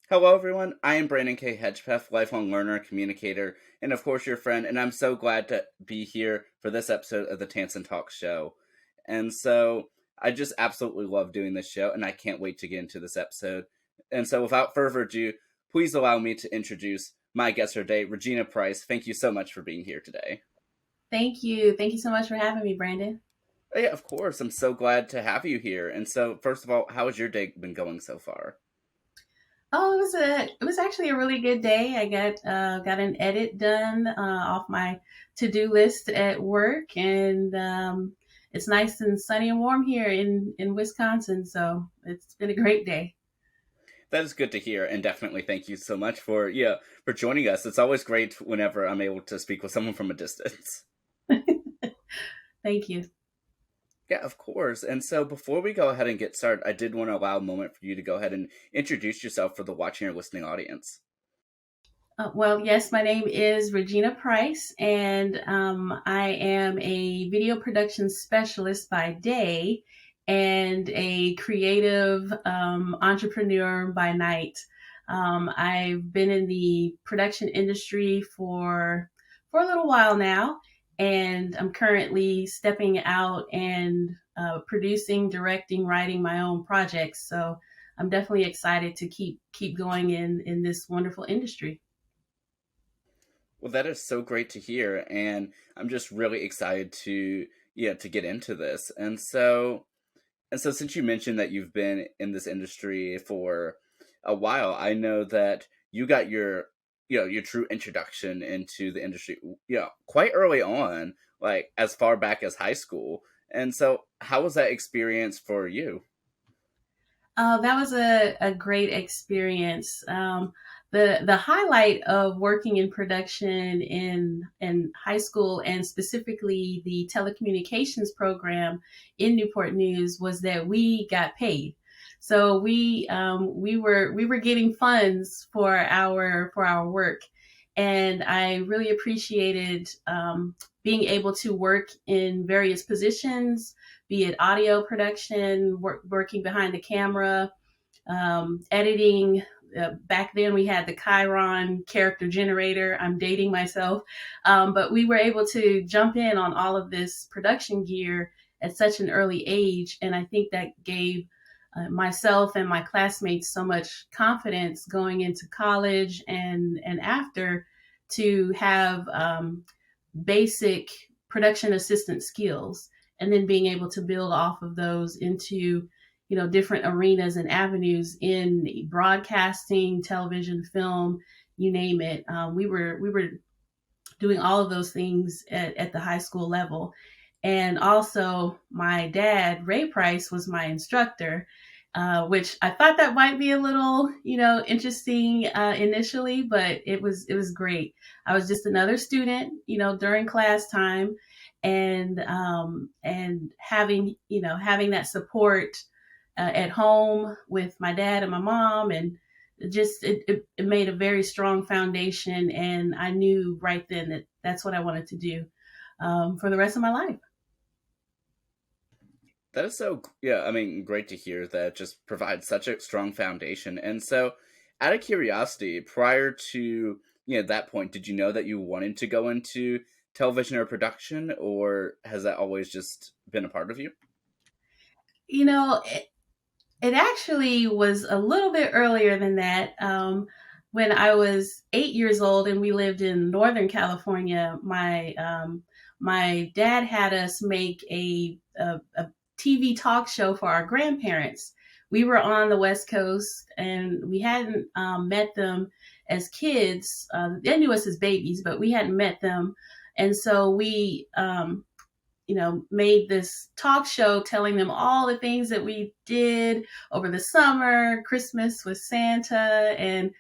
Hello, everyone. I am Brandon K. Hedgepeth, lifelong learner, communicator, and of course your friend. And I'm so glad to be here for this episode of the Tansson Talks show. And so I just absolutely love doing this show, and I can't wait to get into this episode. And so, without further ado, please allow me to introduce my guest for today, RaJeana Price. Thank you so much for being here today. Thank you. Thank you so much for having me, Brandon. Oh, yeah, of course. I'm so glad to have you here. And so, first of all, how has your day been going so far? Oh, it was actually a really good day. I got an edit done off my to-do list at work, and it's nice and sunny and warm here in Wisconsin. So it's been a great day. That is good to hear, and definitely thank you so much for joining us. It's always great whenever I'm able to speak with someone from a distance. Thank you. Yeah, of course. And so before we go ahead and get started, I did want to allow a moment for you to go ahead and introduce yourself for the watching or listening audience. Well, yes, my name is RaJeana Price, and I am a video production specialist by day and a creative entrepreneur by night. I've been in the production industry for a little while now, and I'm currently stepping out and producing, directing, writing my own projects. So I'm definitely excited to keep going in this wonderful industry. Well, that is so great to hear, and I'm just really excited to get into this. And so since you mentioned that you've been in this industry for a while, I know that you got your true introduction into the industry, quite early on, like as far back as high school. And so how was that experience for you? That was a great experience. The highlight of working in production in high school and specifically the telecommunications program in Newport News was that we got paid. So we were getting funds for our work, and I really appreciated being able to work in various positions, be it audio production, working behind the camera, editing. Back then, we had the Chiron character generator. I'm dating myself, but we were able to jump in on all of this production gear at such an early age, and I think that gave myself and my classmates so much confidence going into college and after to have basic production assistant skills, and then being able to build off of those into different arenas and avenues in broadcasting, television, film, you name it. We were doing all of those things at the high school level. And also, my dad, Ray Price, was my instructor, which I thought that might be a little, interesting initially, but it was great. I was just another student, during class time, and having that support at home with my dad and my mom, and it made a very strong foundation, and I knew right then that that's what I wanted to do for the rest of my life. That is so, yeah, I mean, great to hear that just provides such a strong foundation. And so, out of curiosity, prior to, that point, did you know that you wanted to go into television or production, or has that always just been a part of you? you know it, it actually was a little bit earlier than that. When I was 8 years old and we lived in Northern California, my dad had us make a TV talk show for our grandparents. We were on the West Coast, and we hadn't met them as kids. They knew us as babies, but we hadn't met them. And so we made this talk show telling them all the things that we did over the summer, Christmas with Santa, and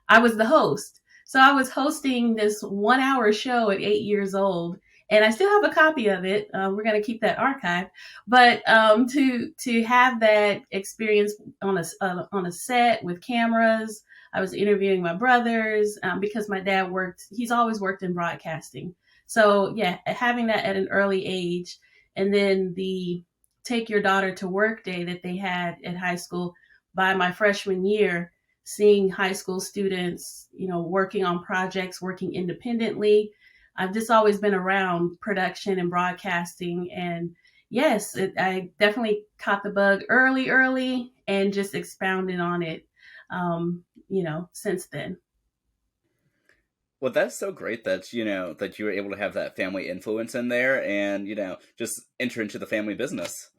I was the host. So I was hosting this 1 hour show at 8 years old. And I still have a copy of it. We're going to keep that archived. But to have that experience on a set with cameras, I was interviewing my brothers because my dad worked. He's always worked in broadcasting. So yeah, having that at an early age, and then the take your daughter to work day that they had at high school by my freshman year. seeing high school students, working on projects, working independently. I've just always been around production and broadcasting. And yes, I definitely caught the bug early, and just expounded on it, since then. Well, that's so great that that you were able to have that family influence in there, and just enter into the family business.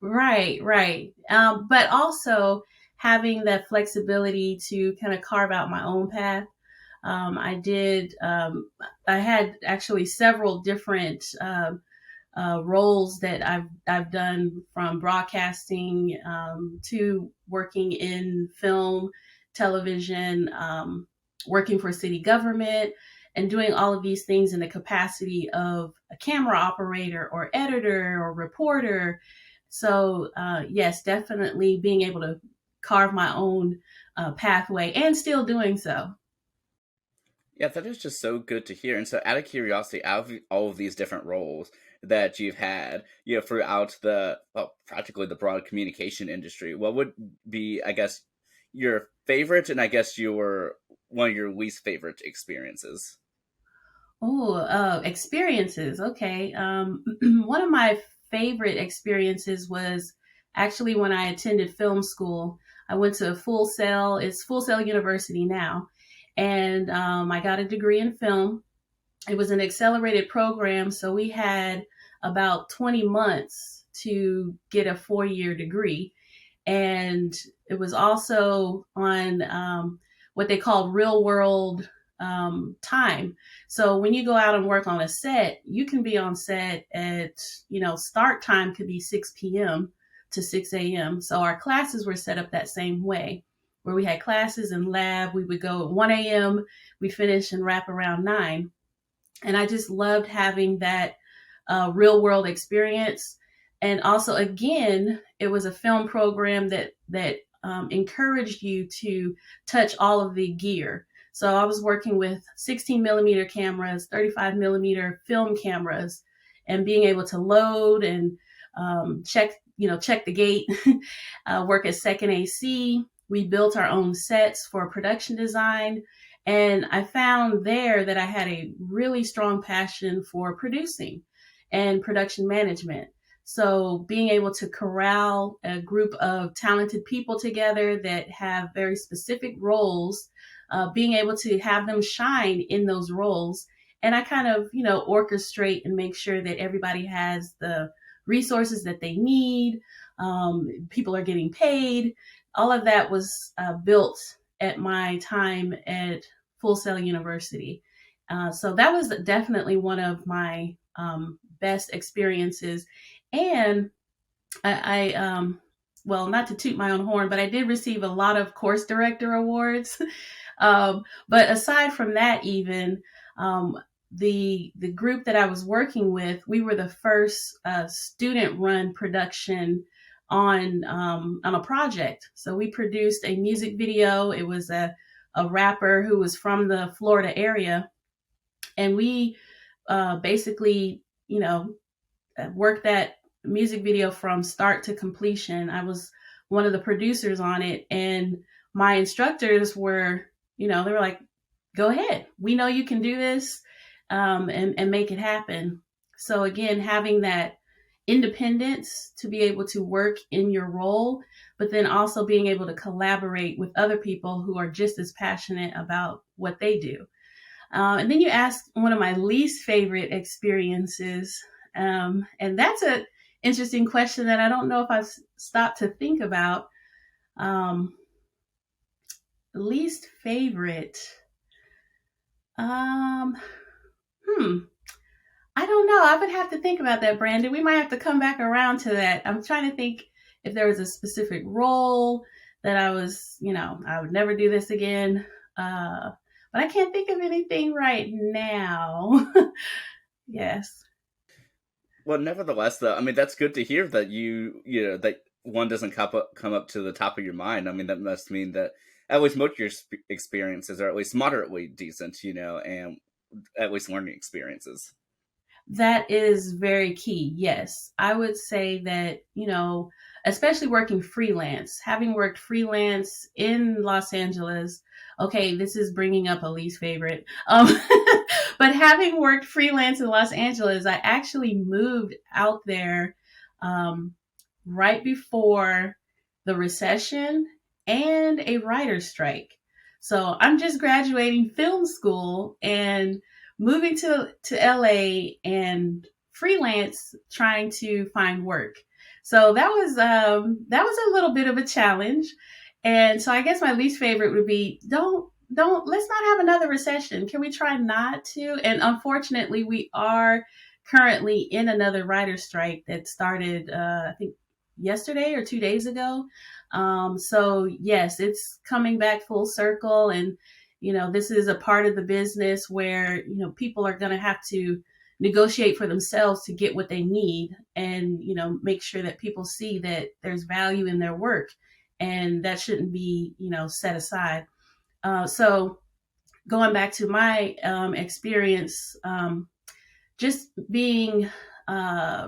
Right, right. But also having that flexibility to kind of carve out my own path. I did. I had actually several different roles that I've done, from broadcasting to working in film, television, working for city government, and doing all of these things in the capacity of a camera operator or editor or reporter. So yes, definitely being able to carve my own pathway, and still doing so. Yeah, that is just so good to hear. And so, out of curiosity, out of all of these different roles that you've had, throughout practically the broad communication industry, what would be, I guess, your favorite, and I guess your one of your least favorite experiences? Oh, experiences. Okay. One of my favorite experiences was actually when I attended film school. I went to Full Sail. It's Full Sail University now, and I got a degree in film. It was an accelerated program, so we had about 20 months to get a 4-year degree. And it was also on what they called real world time. So when you go out and work on a set, you can be on set at, start time could be 6 p.m. to 6 a.m. So our classes were set up that same way, where we had classes and lab. We would go at 1 a.m., we finish and wrap around 9. And I just loved having that real world experience. And also, again, it was a film program that encouraged you to touch all of the gear. So I was working with 16 millimeter cameras, 35 millimeter film cameras, and being able to load and check the gate, work as second AC. We built our own sets for production design. And I found there that I had a really strong passion for producing and production management. So being able to corral a group of talented people together that have very specific roles, being able to have them shine in those roles. And I kind of, orchestrate and make sure that everybody has the resources that they need. People are getting paid. All of that was built at my time at Full Sail University. So that was definitely one of my best experiences. And well, not to toot my own horn, but I did receive a lot of course director awards. But aside from that, even the group that I was working with, we were the first student run production on a project. So we produced a music video. It was a rapper who was from the Florida area, and we basically, worked that music video from start to completion. I was one of the producers on it, and my instructors were, they were like, "Go ahead, we know you can do this, and make it happen." So again, having that independence to be able to work in your role, but then also being able to collaborate with other people who are just as passionate about what they do. And then you asked one of my least favorite experiences. And that's an interesting question that I don't know if I've stopped to think about. Um, Least favorite. Um, hmm. I don't know. I would have to think about that, Brandon. We might have to come back around to that. I'm trying to think if there was a specific role that I was, I would never do this again. But I can't think of anything right now. Yes. Well, nevertheless, though, I mean, that's good to hear that that one doesn't come up to the top of your mind. I mean, that must mean that at least most of your experiences are at least moderately decent, and at least learning experiences. That is very key. Yes. I would say that, especially working freelance. Having worked freelance in Los Angeles, okay, this is bringing up a least favorite. But having worked freelance in Los Angeles, I actually moved out there um, right before the recession and a writer's strike. So I'm just graduating film school and moving to LA and freelance trying to find work. So that was a little bit of a challenge. And so I guess my least favorite would be don't let's not have another recession. Can we try not to? And unfortunately, we are currently in another writer's strike that started I think yesterday or 2 days ago. So yes, it's coming back full circle, and this is a part of the business where people are going to have to negotiate for themselves to get what they need, and make sure that people see that there's value in their work, and that shouldn't be set aside. So going back to my experience, just being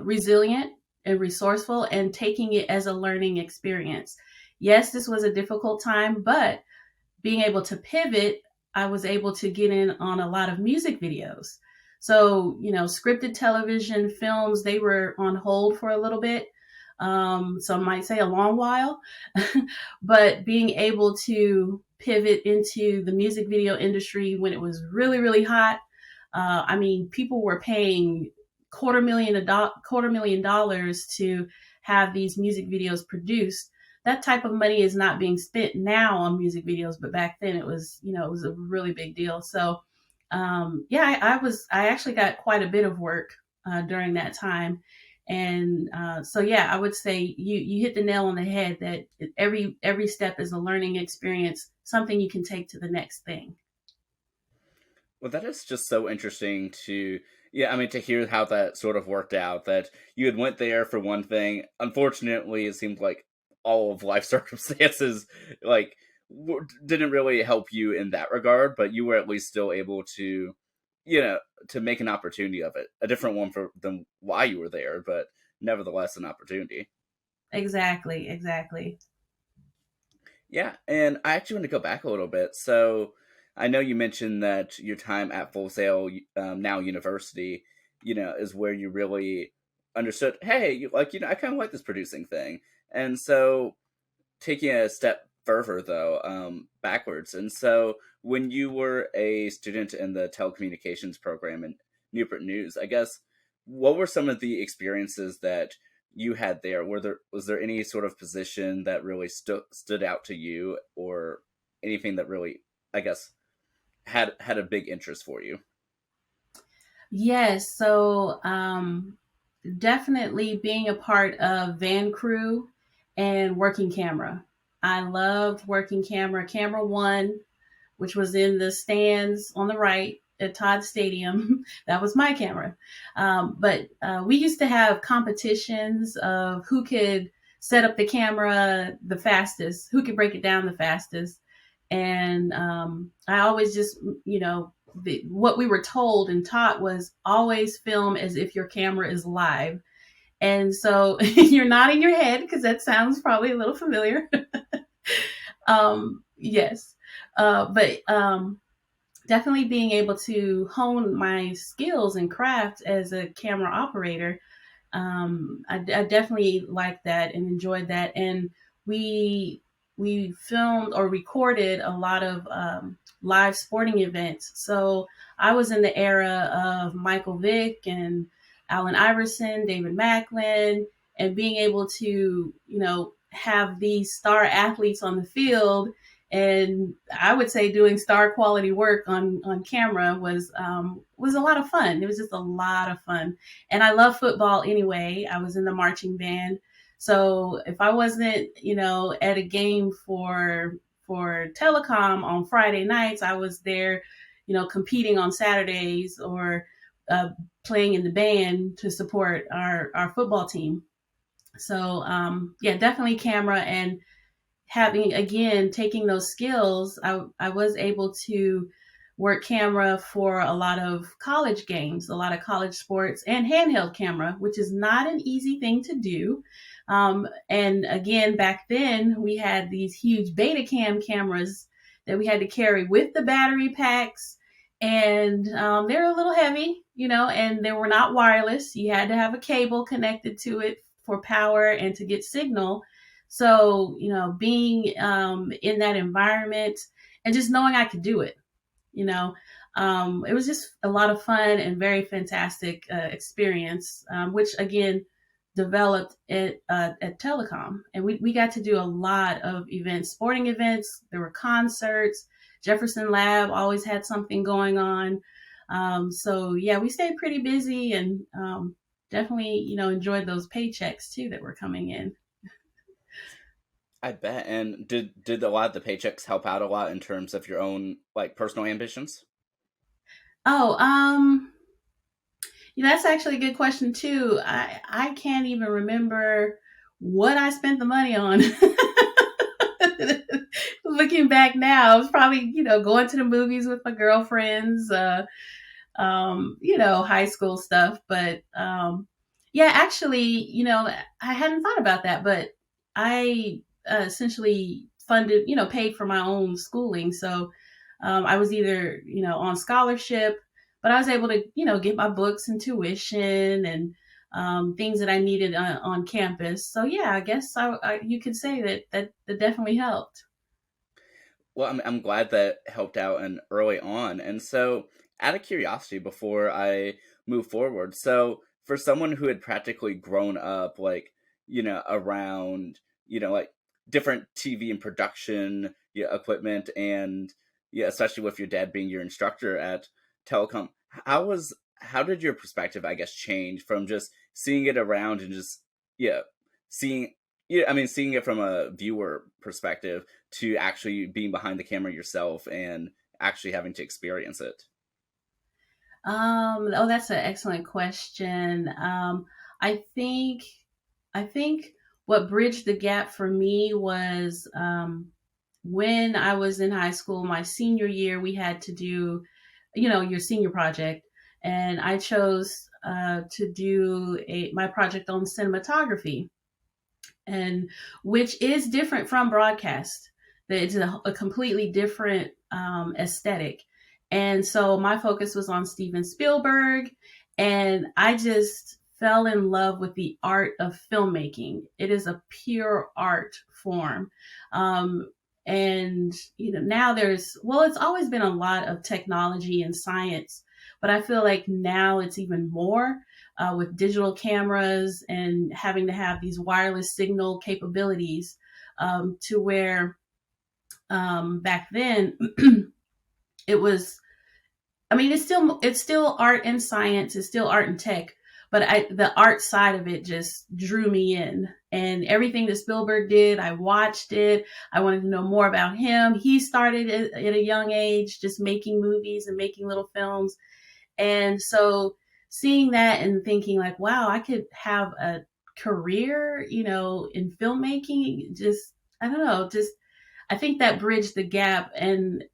resilient and resourceful and taking it as a learning experience. Yes, this was a difficult time, but being able to pivot, I was able to get in on a lot of music videos. So, scripted television films, they were on hold for a little bit. Some might say a long while, but being able to pivot into the music video industry when it was really, really hot. I mean, people were paying $250,000 to have these music videos produced. That type of money is not being spent now on music videos, but back then it was, it was a really big deal. So, yeah, I actually got quite a bit of work during that time. And so, yeah, I would say you hit the nail on the head that every step is a learning experience, something you can take to the next thing. Well, that is just so interesting to, yeah, I mean, to hear how that sort of worked out. That you had went there for one thing. Unfortunately, it seemed like all of life circumstances like didn't really help you in that regard, but you were at least still able to, you know, to make an opportunity of it, a different one for than why you were there, but nevertheless an opportunity. Exactly, exactly. Yeah, and I actually want to go back a little bit. So I know you mentioned that your time at Full Sail Now University, is where you really understood. Hey, I kind of like this producing thing, and so taking a step further though, backwards, and so when you were a student in the telecommunications program in Newport News, I guess what were some of the experiences that you had there? Was there any sort of position that really stood out to you, or anything that really, I guess, had a big interest for you? Yes, so definitely being a part of van crew and working camera. I loved working camera. Camera one, which was in the stands on the right at Todd Stadium. That was my camera. But we used to have competitions of who could set up the camera the fastest, who could break it down the fastest. And I always just, what we were told and taught was always film as if your camera is live. And so you're nodding your head because that sounds probably a little familiar. Yes. But definitely being able to hone my skills and craft as a camera operator, I definitely liked that and enjoyed that. And we we filmed or recorded a lot of live sporting events. So I was in the era of Michael Vick and Allen Iverson, David Macklin, and being able to have these star athletes on the field, and I would say doing star quality work on camera was a lot of fun. It was just a lot of fun, and I love football anyway. I was in the marching band, so if I wasn't at a game for telecom on Friday nights, I was there, competing on Saturdays or uh, playing in the band to support our football team. So yeah, definitely camera, and having again taking those skills, I was able to work camera for a lot of college games, a lot of college sports, and handheld camera, which is not an easy thing to do. And again, back then we had these huge Betacam cameras that we had to carry with the battery packs, and they're a little heavy, and they were not wireless. You had to have a cable connected to it for power and to get signal. So, being in that environment and just knowing I could do it, you know, it was just a lot of fun and very fantastic experience, which again developed at Telecom. And we got to do a lot of events, sporting events. There were concerts. Jefferson Lab always had something going on. So yeah, we stayed pretty busy and definitely, enjoyed those paychecks too that were coming in. I bet. And did a lot of the paychecks help out a lot in terms of your own like personal ambitions? Oh, that's actually a good question too. I can't even remember what I spent the money on. Looking back now, I was probably, going to the movies with my girlfriends, high school stuff. But yeah, actually, I hadn't thought about that, but I essentially funded, paid for my own schooling. So I was either, on scholarship, but I was able to, get my books and tuition and things that I needed on campus. So yeah, I guess you could say that definitely helped. Well, I'm glad that helped out and early on. And so, out of curiosity, before I move forward, so for someone who had practically grown up, like, around, like different TV and production equipment, and especially with your dad being your instructor at Telecom, how did your perspective, I guess, change from just seeing it around and just, yeah, seeing, seeing it from a viewer perspective to actually being behind the camera yourself and actually having to experience it? Oh, that's an excellent question. I think, I think what bridged the gap for me was when I was in high school, my senior year, we had to do, your senior project, and I chose to do my project on cinematography, and which is different from broadcast. It's a completely different aesthetic. And so my focus was on Steven Spielberg, and I just fell in love with the art of filmmaking. It is a pure art form. And now it's always been a lot of technology and science, but I feel like now it's even more with digital cameras and having to have these wireless signal capabilities, to where back then it was, I mean, it's still art and science, it's still art and tech, but the art side of it just drew me in. And everything that Spielberg did, I watched it. I wanted to know more about him. He started at a young age just making movies and making little films. And so seeing that and thinking like, wow, I could have a career, in filmmaking, just, I don't know, just, I think that bridged the gap and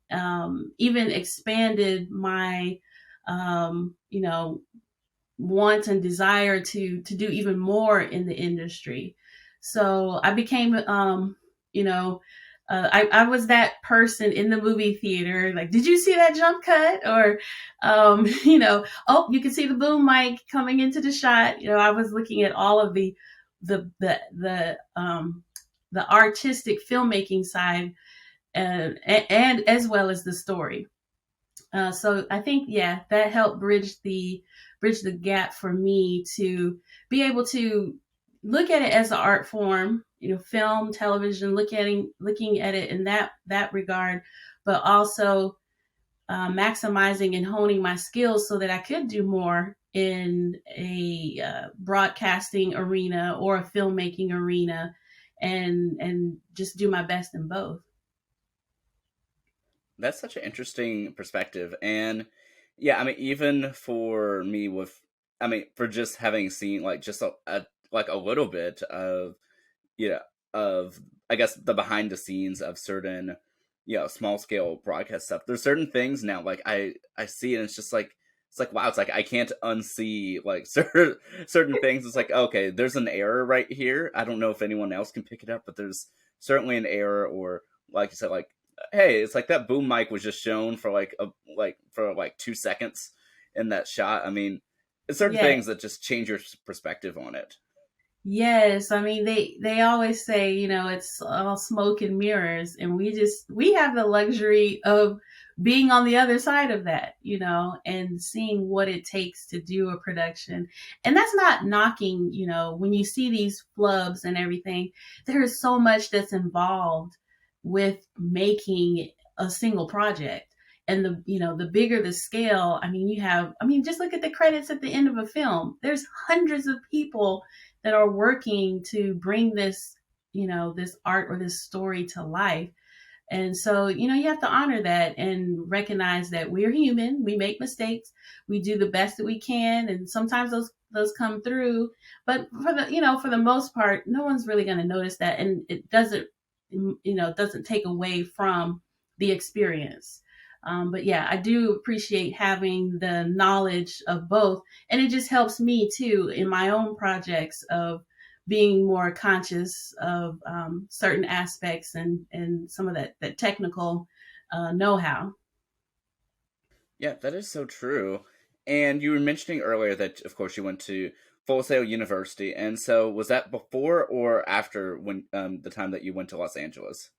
even expanded my, want and desire to do even more in the industry. So I became, you know, I was that person in the movie theater. Like, did you see that jump cut? Or, oh, you can see the boom mic coming into the shot. I was looking at all of the the the um, the artistic filmmaking side, and as well as the story. So I think, yeah, that helped bridge the gap for me to be able to look at it as an art form, film, television, looking at it in that regard, but also maximizing and honing my skills so that I could do more in a broadcasting arena or a filmmaking arena, and just do my best in both. That's such an interesting perspective. And yeah, even for me, for just having seen like just like a little bit of, of, I guess, the behind the scenes of certain, small scale broadcast stuff. There's certain things now, like I see, and it's just like, it's like, wow, it's like I can't unsee like certain things. It's like, okay, there's an error right here. I don't know if anyone else can pick it up, but there's certainly an error. Or like you said, like, hey, it's like that boom mic was just shown for like a for like 2 seconds in that shot. I mean, it's certain Yeah. things that just change your perspective on it. Yes, I mean they always say, it's all smoke and mirrors, and we have the luxury of being on the other side of that, and seeing what it takes to do a production. And that's not knocking, when you see these flubs and everything, there is so much that's involved with making a single project. And the bigger the scale, just look at the credits at the end of a film. There's hundreds of people that are working to bring this, this art or this story to life. And so, you have to honor that and recognize that we're human. We make mistakes. We do the best that we can. And sometimes those come through. But for the most part, no one's really going to notice that. And it doesn't take away from the experience. But yeah, I do appreciate having the knowledge of both. And it just helps me too in my own projects of being more conscious of certain aspects and some of that technical know-how. Yeah, that is so true. And you were mentioning earlier that, of course, you went to Full Sail University, and so was that before or after when the time that you went to Los Angeles?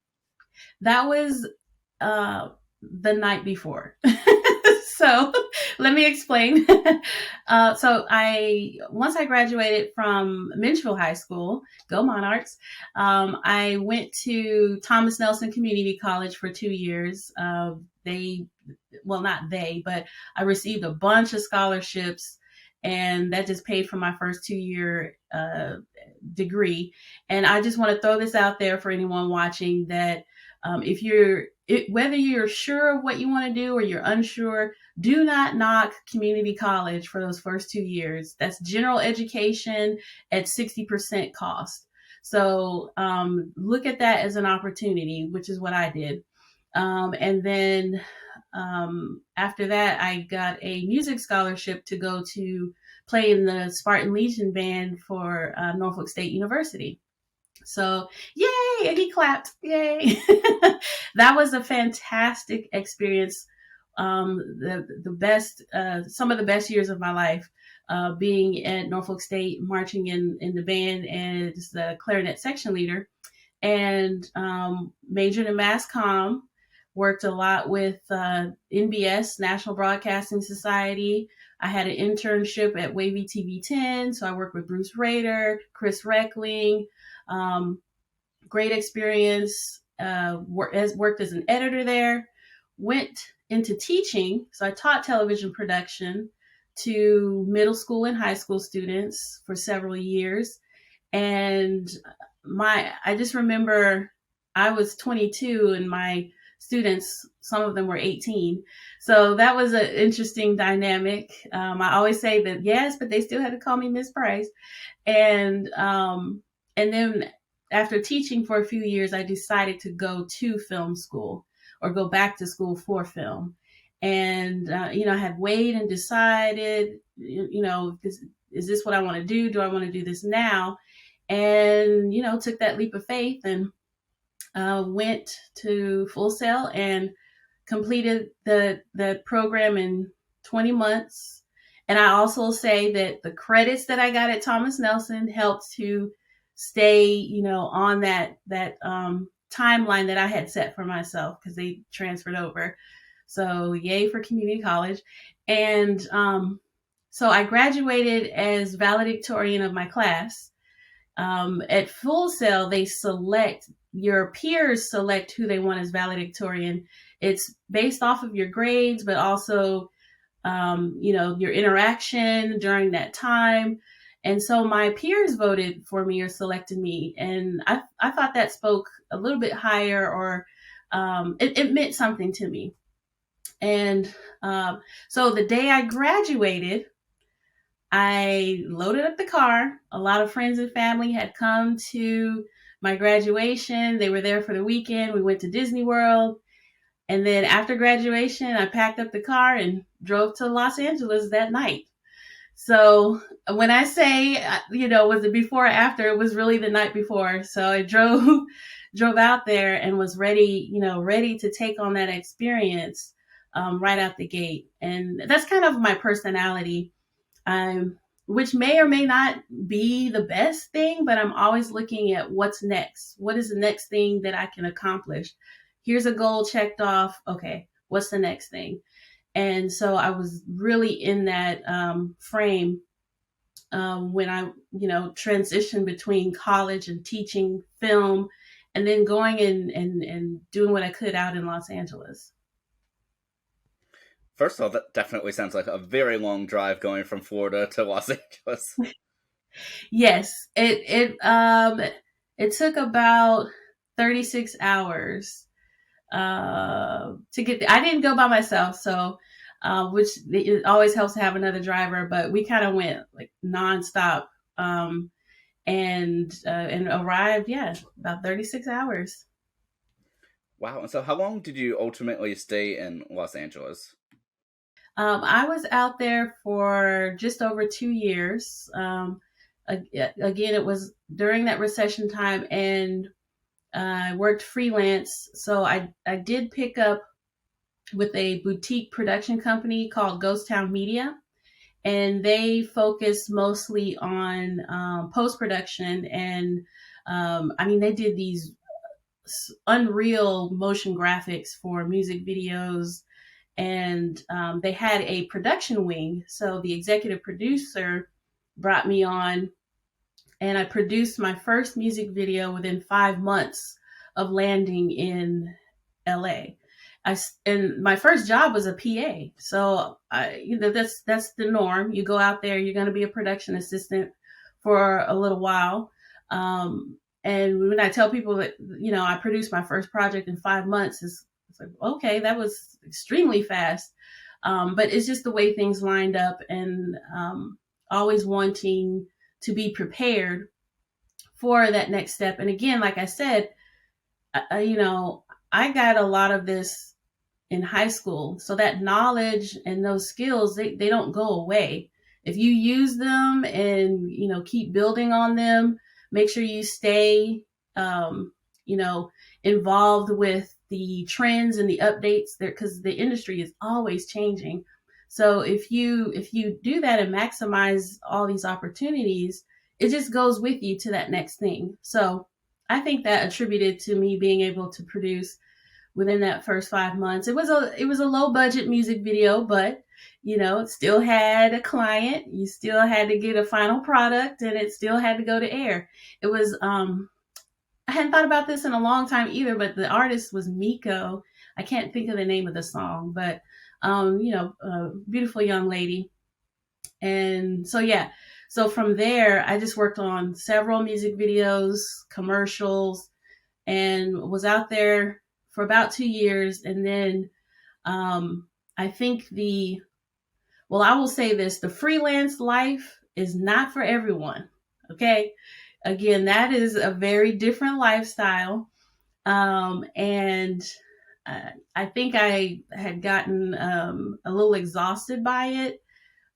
That was the night before. So let me explain. So once I graduated from Menchville High School, go Monarchs, I went to Thomas Nelson Community College for 2 years. Not they, but I received a bunch of scholarships, and that just paid for my first 2 year degree. And I just want to throw this out there for anyone watching that whether you're sure of what you want to do or you're unsure, do not knock community college for those first 2 years. That's general education at 60% cost. So look at that as an opportunity, which is what I did. And then after that, I got a music scholarship to go to play in the Spartan Legion band for Norfolk State University. So, yay! And he clapped. Yay! That was a fantastic experience. The best, some of the best years of my life, being at Norfolk State, marching in the band as the clarinet section leader, and majored in mass comm. Worked a lot with NBS, National Broadcasting Society. I had an internship at Wavy TV 10, so I worked with Bruce Rader, Chris Reckling. Great experience. Worked as an editor there. Went into teaching, so I taught television production to middle school and high school students for several years. And I just remember I was 22 and my students, some of them were 18. So that was an interesting dynamic. I always say that yes, but they still had to call me Miss Price. And then after teaching for a few years, I decided to go to film school or go back to school for film. And, I had weighed and decided, is this what I want to do? Do I want to do this now? And, took that leap of faith and went to Full Sail and completed the program in 20 months. And I also say that the credits that I got at Thomas Nelson helped to stay, on that timeline that I had set for myself because they transferred over. So yay for community college. And so I graduated as valedictorian of my class. At Full Sail, your peers select who they want as valedictorian. It's based off of your grades, but also, your interaction during that time. And so my peers voted for me or selected me. And I thought that spoke a little bit higher or it meant something to me. And so the day I graduated, I loaded up the car. A lot of friends and family had come to my graduation. They were there for the weekend. We went to Disney World. And then after graduation, I packed up the car and drove to Los Angeles that night. So when I say, was it before or after, it was really the night before. So I drove out there and was ready to take on that experience right out the gate. And that's kind of my personality, which may or may not be the best thing, but I'm always looking at what's next. What is the next thing that I can accomplish? Here's a goal checked off. Okay, what's the next thing? And so I was really in that frame when I, transitioned between college and teaching film, and then going and doing what I could out in Los Angeles. First of all, that definitely sounds like a very long drive going from Florida to Los Angeles. Yes, it took about 36 hours to get there. I didn't go by myself, so which it always helps to have another driver. But we kind of went like nonstop, and arrived, yeah, about 36 hours. Wow. And so how long did you ultimately stay in Los Angeles? I was out there for just over 2 years. Again, it was during that recession time, and I worked freelance. So I did pick up with a boutique production company called Ghost Town Media, and they focus mostly on post production. And I mean, they did these unreal motion graphics for music videos, and they had a production wing. So the executive producer brought me on, and I produced my first music video within 5 months of landing in LA. And my first job was a PA. So that's the norm. You go out there, you're going to be a production assistant for a little while. And when I tell people that, I produced my first project in 5 months, it's like, okay, that was extremely fast. But it's just the way things lined up, and always wanting to be prepared for that next step. And again, like I said, I got a lot of this in high school. So that knowledge and those skills, they don't go away. If you use them and, keep building on them, make sure you stay, um, you know, involved with the trends and the updates there, because the industry is always changing. So if you do that and maximize all these opportunities, it just goes with you to that next thing. So I think that attributed to me being able to produce within that first 5 months. It was a low budget music video, but it still had a client. You still had to get a final product, and it still had to go to air. It was I hadn't thought about this in a long time either, but the artist was Miko. I can't think of the name of the song, but a beautiful young lady. And so yeah, so from there I just worked on several music videos, commercials, and was out there for about 2 years. And then I think I will say this, the freelance life is not for everyone. Okay. Again, that is a very different lifestyle. And I think I had gotten a little exhausted by it.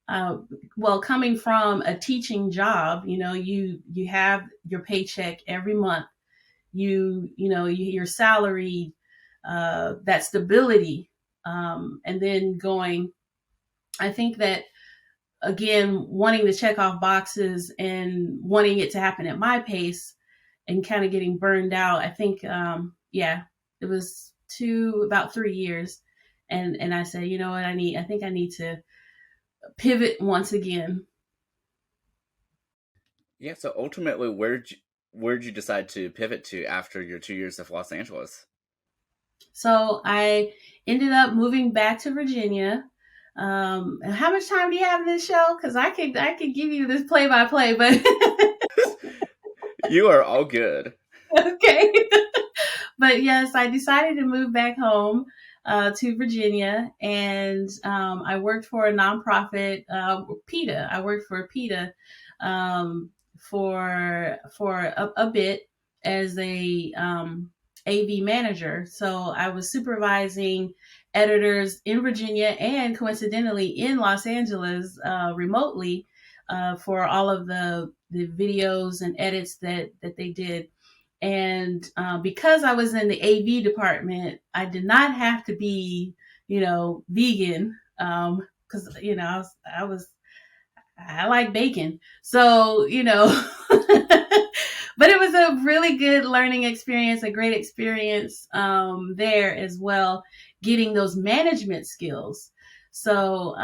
Coming from a teaching job, you have your paycheck every month. Your salary, that stability, and then going. I think that, again, wanting to check off boxes and wanting it to happen at my pace, and kind of getting burned out. I think, it was about 3 years, and I said, you know what, I think I need to pivot once again. Yeah. So ultimately, where'd you decide to pivot to after your 2 years of Los Angeles? So I ended up moving back to Virginia. And how much time do you have in this show? Because I could give you this play by play, but You are all good. okay. But yes, I decided to move back home to Virginia, and I worked for a nonprofit, PETA. I worked for PETA for a bit as a AV manager. So I was supervising editors in Virginia and coincidentally in Los Angeles remotely for all of the videos and edits that they did. And because I was in the AV department, I did not have to be, vegan, because I like bacon. So, but it was a really good learning experience, a great experience there as well, getting those management skills. So,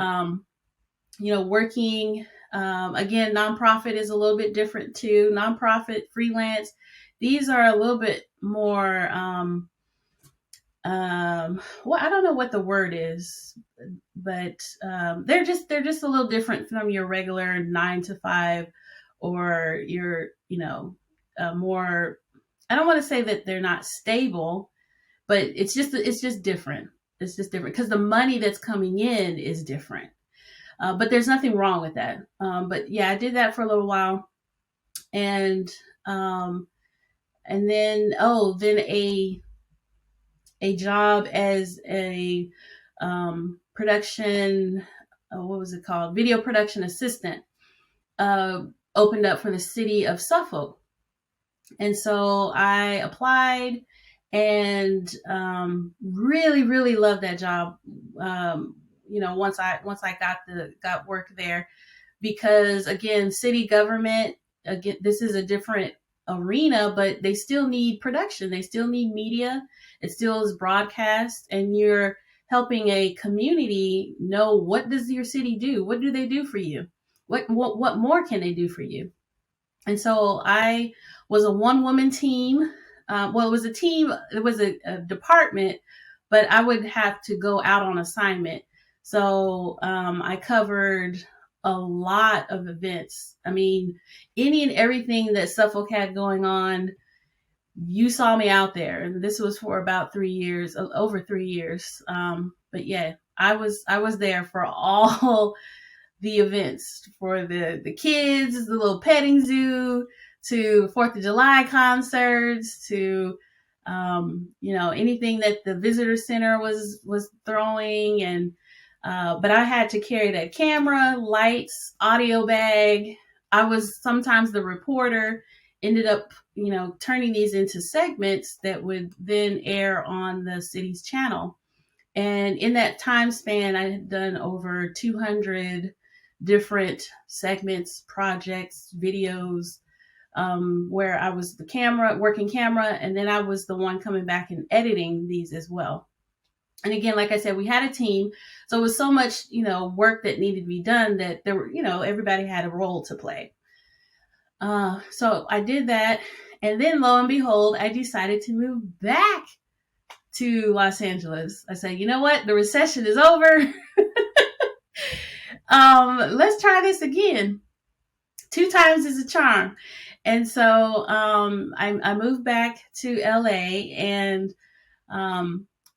working, again, nonprofit is a little bit different too. Nonprofit, freelance, these are a little bit more, well, I don't know what the word is, but they're just a little different from your regular 9 to 5 or your, more, I don't want to say that they're not stable, but it's just different. It's just different because the money that's coming in is different. But there's nothing wrong with that. But yeah, I did that for a little while, and um, then a job as a production, what was it called? Video production assistant uh, opened up for the city of Suffolk. And so I applied and really, really loved that job. Once I got work there, because again, city government, again, this is a different arena, but they still need production. They still need media. It still is broadcast, and you're helping a community know, what does your city do? What do they do for you? What more can they do for you? And so I was a one woman team. Well, it was a team, it was a department, but I would have to go out on assignment. So I covered a lot of events. I mean, any and everything that Suffolk had going on, you saw me out there. And this was for about 3 years, over 3 years. But yeah, I was there for all the events, for the kids, the little petting zoo, to 4th of July concerts, to anything that the visitor center was throwing. And but I had to carry that camera, lights, audio bag. I was sometimes the reporter, ended up turning these into segments that would then air on the city's channel. And in that time span, I had done over 200 different segments, projects, videos, where I was the working camera, and then I was the one coming back and editing these as well. And again, like I said, we had a team, so it was so much, work that needed to be done that there were, everybody had a role to play. So I did that, and then lo and behold, I decided to move back to Los Angeles. I said, you know what? The recession is over. Let's try this again. 2 times is a charm. And so I moved back to LA, and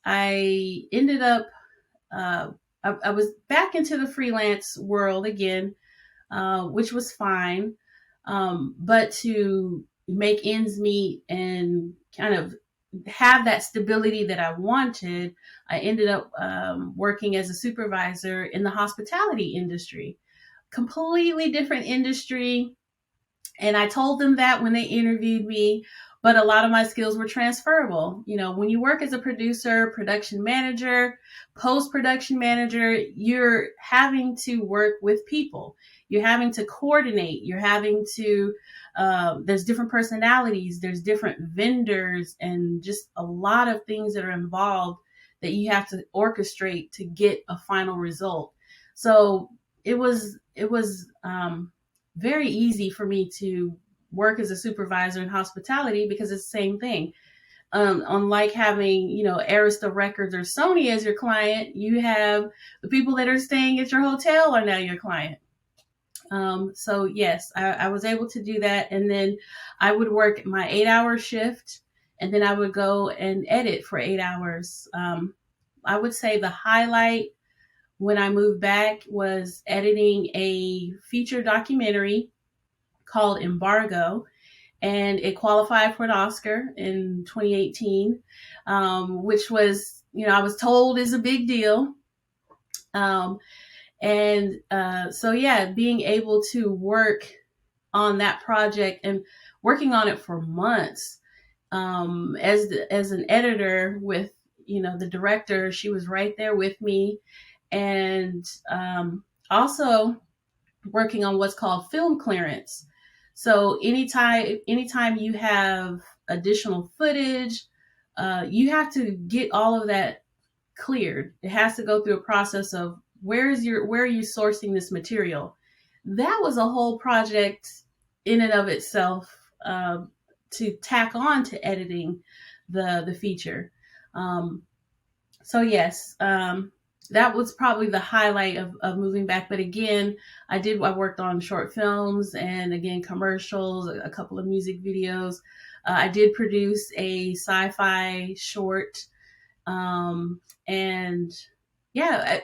I ended up, I was back into the freelance world again, which was fine. But to make ends meet and kind of have that stability that I wanted, I ended up working as a supervisor in the hospitality industry. Completely different industry. And I told them that when they interviewed me, but a lot of my skills were transferable. When you work as a producer, production manager, post-production manager, you're having to work with people. You're having to coordinate. You're having to, there's different personalities, there's different vendors, and just a lot of things that are involved that you have to orchestrate to get a final result. So it was very easy for me to work as a supervisor in hospitality, because it's the same thing. Unlike having, Arista Records or Sony as your client, you have the people that are staying at your hotel are now your client. So yes, I was able to do that. And then I would work my 8-hour shift, and then I would go and edit for 8 hours. I would say the highlight when I moved back was editing a feature documentary called Embargo. and it qualified for an Oscar in 2018, which was, I was told is a big deal. Um, and being able to work on that project and working on it for months, as an editor with, the director, she was right there with me, and also working on what's called film clearance. So anytime you have additional footage, you have to get all of that cleared. It has to go through a process of where are you sourcing this material. That was a whole project in and of itself, to tack on to editing the feature. Um, so yes, that was probably the highlight of moving back. But again, I worked on short films and again commercials, a couple of music videos. I did produce a sci-fi short, and yeah,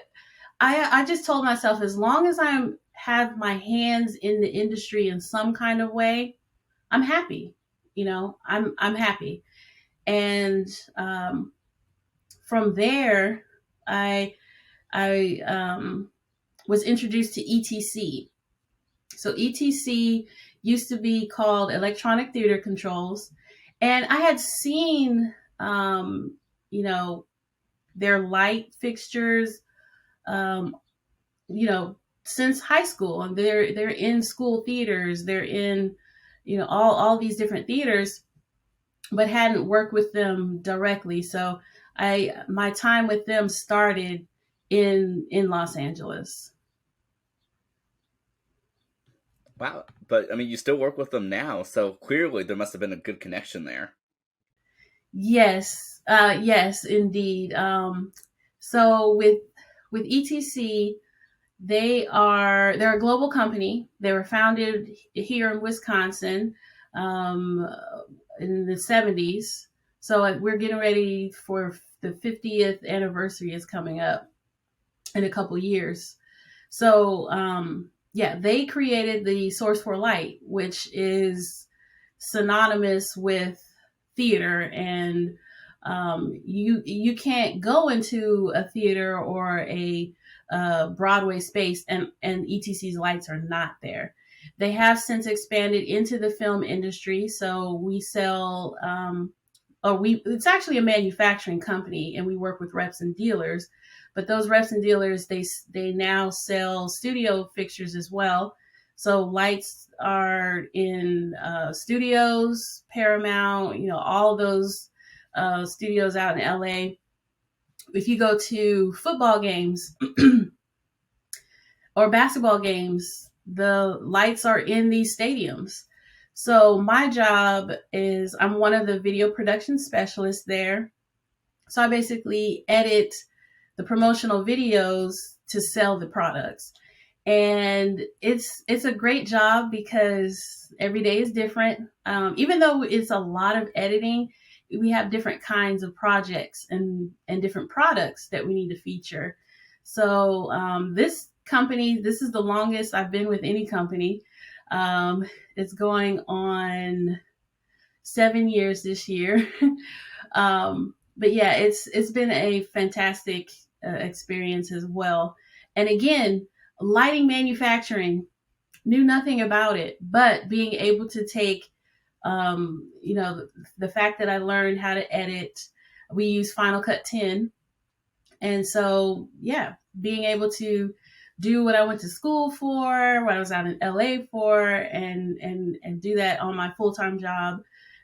I just told myself, as long as I have my hands in the industry in some kind of way, I'm happy. I'm happy. And from there, I I was introduced to ETC. So ETC used to be called Electronic Theater Controls, and I had seen, you know their light fixtures, um, you know, since high school, and they're in school theaters, they're in, all these different theaters, but hadn't worked with them directly. So my time with them started in Los Angeles. Wow. But I mean, you still work with them now, so clearly there must have been a good connection there. Yes, yes, indeed. So with ETC, they're a global company. They were founded here in Wisconsin, um, in the 70s. So we're getting ready for the 50th anniversary is coming up in a couple years. So yeah, they created the Source for Light, which is synonymous with theater, and you can't go into a theater or a Broadway space and ETC's lights are not there. They have since expanded into the film industry, so we sell. It's actually a manufacturing company, and we work with reps and dealers. But those reps and dealers, they now sell studio fixtures as well. So lights are in studios, Paramount, all those studios out in LA. If you go to football games or basketball games, the lights are in these stadiums. So my job is, I'm one of the video production specialists there. So I basically edit the promotional videos to sell the products. And it's a great job because every day is different. Even though it's a lot of editing, we have different kinds of projects and different products that we need to feature. So this is the longest I've been with any company. It's going on 7 years this year. But yeah, it's been a fantastic experience as well. And again, lighting manufacturing, knew nothing about it, but being able to take, the fact that I learned how to edit. We use Final Cut 10, and so yeah, being able to do what I went to school for, what I was out in LA for, and do that on my full time job,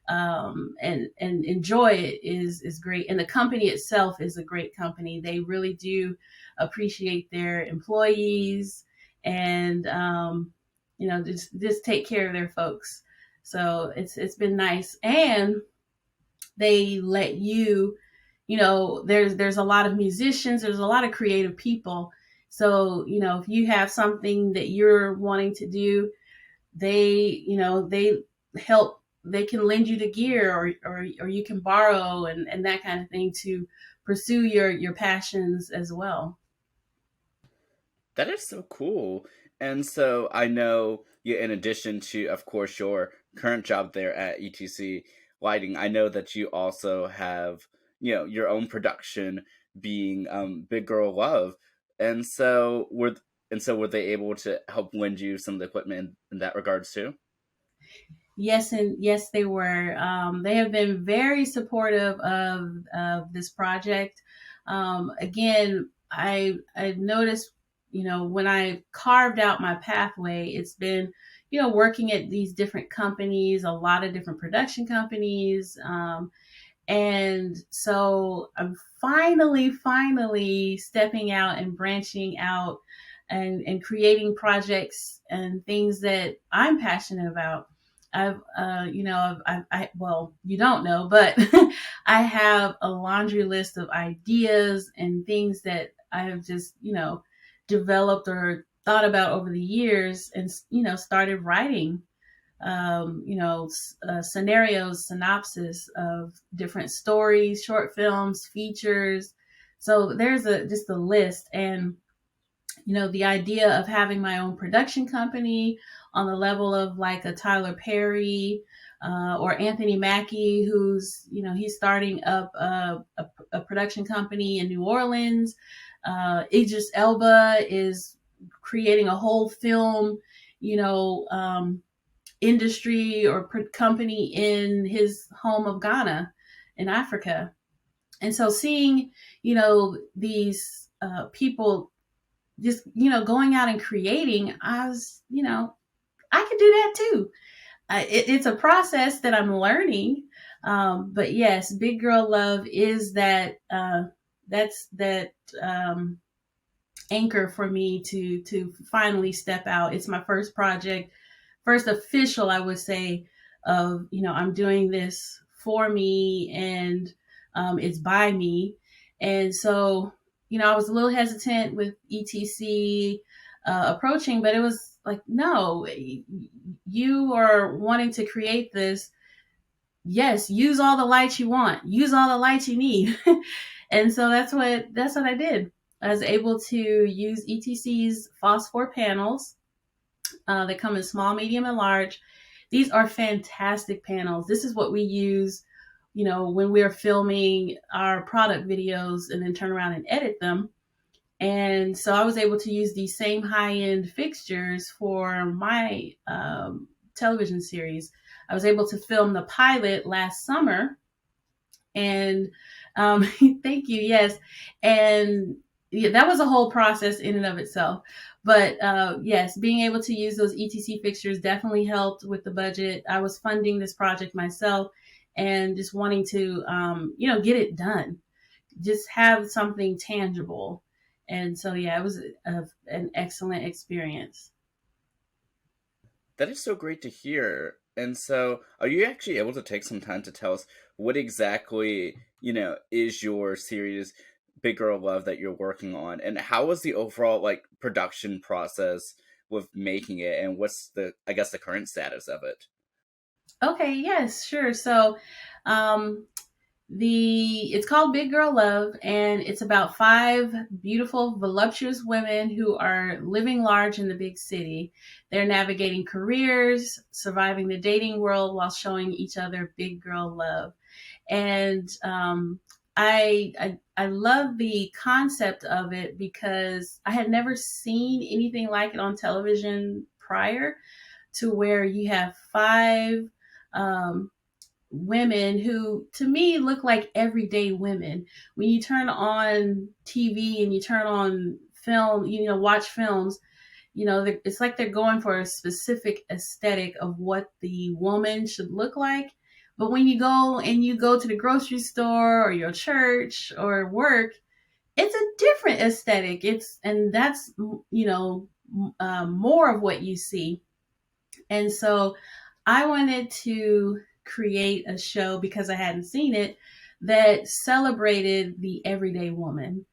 and enjoy it is great. And the company itself is a great company. They really do appreciate their employees, and just take care of their folks. So it's been nice, and they let you, there's a lot of musicians, there's a lot of creative people. So if you have something that you're wanting to do, they help. They can lend you the gear, or you can borrow, and that kind of thing, to pursue your passions as well. That is so cool. And so I know, yeah, in addition to, of course, your current job there at ETC Lighting, I know that you also have, your own production being Big Girl Love. And so were they able to help lend you some of the equipment in that regards too? Yes, and yes, they were. They have been very supportive of this project. Again, I noticed, when I carved out my pathway, it's been, working at these different companies, a lot of different production companies. And so I'm finally stepping out and branching out and creating projects and things that I'm passionate about. Well, you don't know, but I have a laundry list of ideas and things that I have just, developed or thought about over the years and, started writing scenarios, synopsis of different stories, short films, features. So there's just a list. And, the idea of having my own production company on the level of like a Tyler Perry or Anthony Mackie, who's, he's starting up a production company in New Orleans. Idris Elba is creating a whole film, you know, industry or company in his home of Ghana in Africa. And so seeing, these people just, going out and creating, I was, I could do that too. It's a process that I'm learning. But yes, Big Girl Love is that's that anchor for me to finally step out. It's my first project, first official, I would say, of, I'm doing this for me and it's by me. And so, I was a little hesitant with ETC approaching, but it was like, no, you are wanting to create this. Yes, use all the lights you want, use all the lights you need. And so that's what I did. I was able to use ETC's phosphor panels. They come in small, medium, and large. These are fantastic panels. This is what we use, when we're filming our product videos and then turn around and edit them. And so I was able to use these same high-end fixtures for my television series. I was able to film the pilot last summer. And thank you, yes. And yeah, that was a whole process in and of itself. But yes, being able to use those ETC fixtures definitely helped with the budget. I was funding this project myself and just wanting to, get it done, just have something tangible. And so, yeah, it was an excellent experience. That is so great to hear. And so, are you actually able to take some time to tell us what exactly, is your series Big Girl Love that you're working on? And how was the overall like production process with making it, and what's I guess the current status of it? Okay, yes, sure. So, um, it's called Big Girl Love, and it's about five beautiful, voluptuous women who are living large in the big city. They're navigating careers, surviving the dating world while showing each other big girl love. And I love the concept of it because I had never seen anything like it on television prior, to where you have five um, women who to me look like everyday women. When you turn on TV and you turn on film, watch films, it's like they're going for a specific aesthetic of what the woman should look like. But when you go to the grocery store or your church or work, it's a different aesthetic. And that's, more of what you see. And so I wanted to create a show, because I hadn't seen it, that celebrated the everyday woman.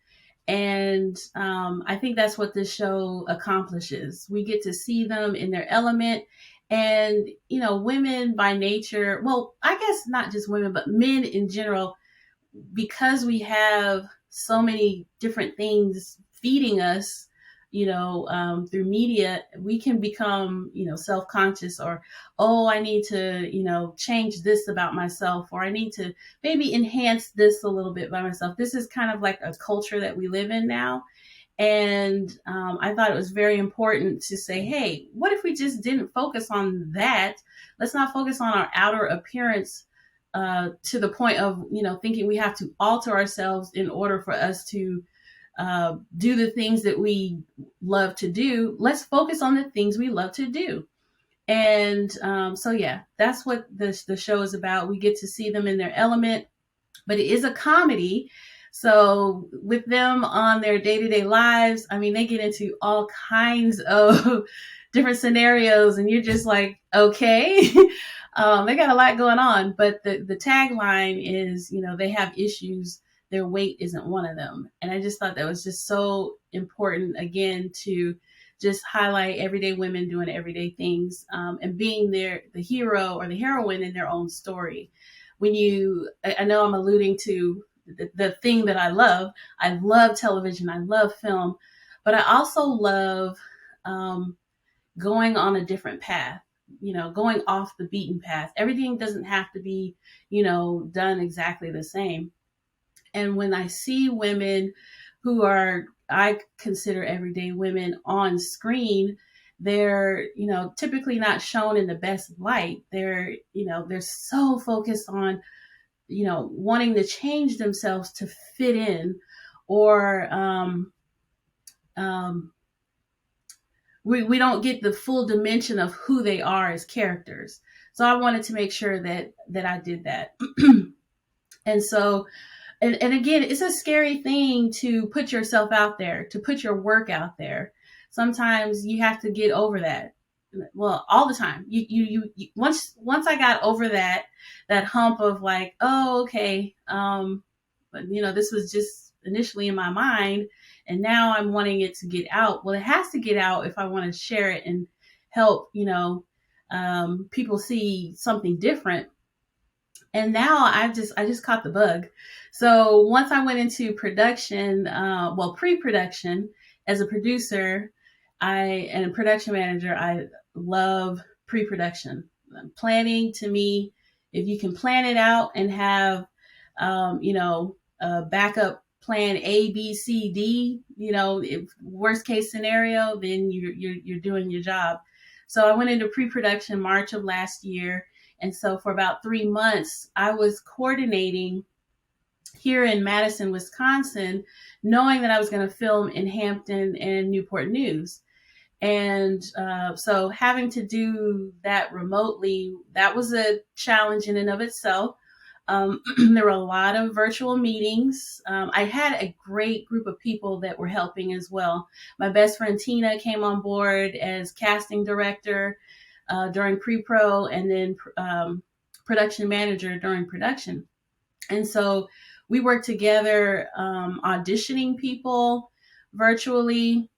And I think that's what this show accomplishes. We get to see them in their element. And, women by nature, well, I guess not just women, but men in general, because we have so many different things feeding us through media, we can become, self-conscious, or, oh, I need to, change this about myself, or I need to maybe enhance this a little bit by myself. This is kind of like a culture that we live in now. And I thought it was very important to say, hey, what if we just didn't focus on that? Let's not focus on our outer appearance to the point of, thinking we have to alter ourselves in order for us to do the things that we love to do. Let's focus on the things we love to do. And so, yeah, that's what the show is about. We get to see them in their element, but it is a comedy. So with them on their day-to-day lives, I mean, they get into all kinds of different scenarios, and you're just like, okay, they got a lot going on. But the tagline is, they have issues. Their weight isn't one of them. And I just thought that was just so important, again, to just highlight everyday women doing everyday things, and being the hero or the heroine in their own story. I know I'm alluding to the thing that I love. I love television. I love film, but I also love going on a different path, going off the beaten path. Everything doesn't have to be, done exactly the same. And when I see women who I consider everyday women on screen, they're, typically not shown in the best light. They're so focused on, wanting to change themselves to fit in, or we don't get the full dimension of who they are as characters. So I wanted to make sure that I did that. And so, and again, it's a scary thing to put yourself out there, to put your work out there. Sometimes you have to get over that. Well, all the time. You once I got over that hump of like, oh, okay, but this was just initially in my mind, and now I'm wanting it to get out. Well, it has to get out if I want to share it and help, people see something different. And now I just caught the bug. So once I went into production, pre-production as a producer, and a production manager, I love pre-production. Planning, to me, if you can plan it out and have, a backup plan A, B, C, D, if worst case scenario, then you're doing your job. So I went into pre-production March of last year. And so for about 3 months, I was coordinating here in Madison, Wisconsin, knowing that I was going to film in Hampton and Newport News. And so having to do that remotely, that was a challenge in and of itself. There were a lot of virtual meetings. I had a great group of people that were helping as well. My best friend Tina came on board as casting director during pre-pro, and then production manager during production. And so we worked together, auditioning people virtually.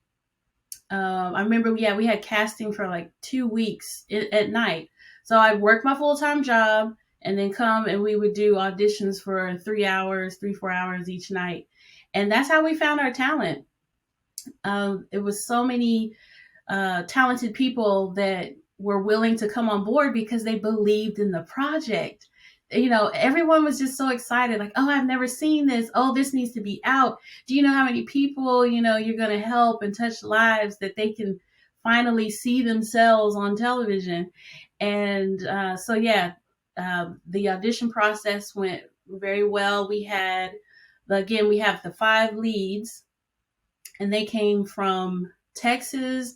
I remember, we had casting for like 2 weeks at night. So I'd work my full-time job and then come, and we would do auditions for 4 hours each night. And that's how we found our talent. It was so many talented people that were willing to come on board because they believed in the project. Everyone was just so excited, like, oh, I've never seen this. Oh, this needs to be out. Do you know how many people, you're going to help and touch lives that they can finally see themselves on television? And the audition process went very well. We have the 5 leads, and they came from Texas,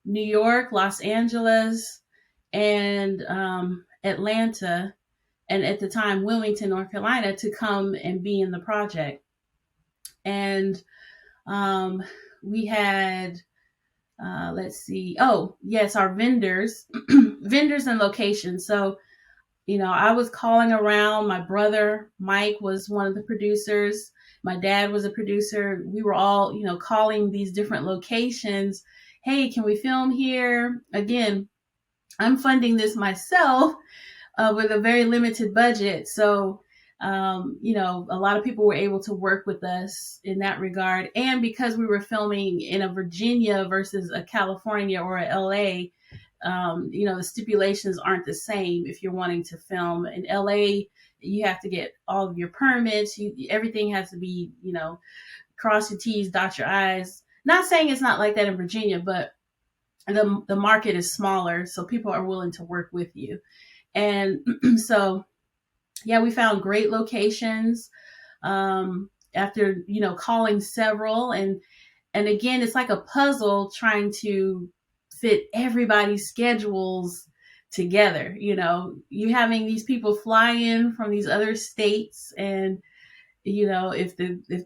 New York, Los Angeles, and Atlanta, and at the time, Wilmington, North Carolina, to come and be in the project. And we had, our vendors, vendors and locations. So, I was calling around. My brother, Mike, was one of the producers. My dad was a producer. We were all, calling these different locations. Hey, can we film here? Again, I'm funding this myself with a very limited budget. So A lot of people were able to work with us in that regard. And because we were filming in a Virginia versus a California or a LA, the stipulations aren't the same. If you're wanting to film in LA, you have to get all of your permits. Everything has to be, cross your T's, dot your I's. Not saying it's not like that in Virginia, but the market is smaller, so people are willing to work with you. And so, yeah, we found great locations after calling several, and again, it's like a puzzle trying to fit everybody's schedules together. You having these people fly in from these other states, and if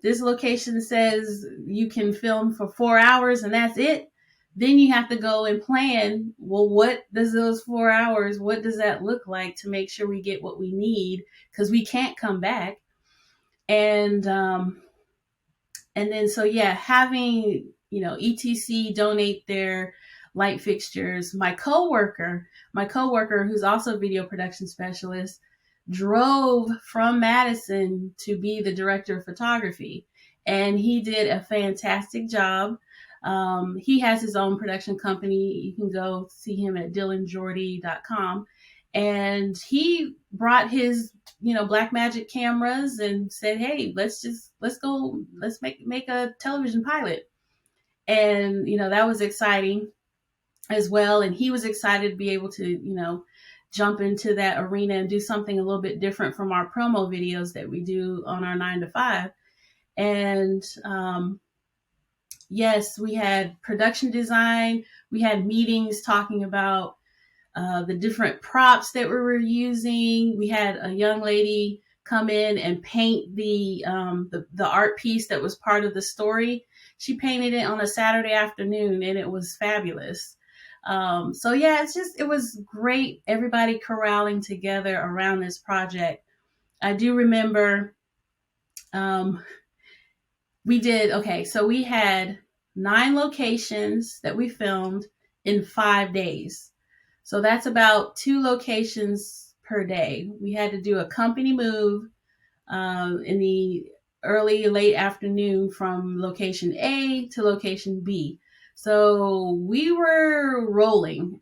this location says you can film for 4 hours and that's it, then you have to go and plan, well, what does those 4 hours, what does that look like to make sure we get what we need, because we can't come back. And then, so yeah, having, ETC donate their light fixtures. My coworker, who's also a video production specialist, drove from Madison to be the director of photography. And he did a fantastic job. He has his own production company. You can go see him at dylanjordy.com. And he brought his, Blackmagic cameras and said, hey, let's make a television pilot. And, that was exciting as well. And he was excited to be able to, jump into that arena and do something a little bit different from our promo videos that we do on our 9 to 5. And, yes, we had production design. We had meetings talking about the different props that we were using. We had a young lady come in and paint the art piece that was part of the story. She painted it on a Saturday afternoon, and it was fabulous. So yeah, it was great. Everybody corralling together around this project. I do remember so we had 9 locations that we filmed in 5 days. So that's about 2 locations per day. We had to do a company move in the late afternoon from location A to location B. So we were rolling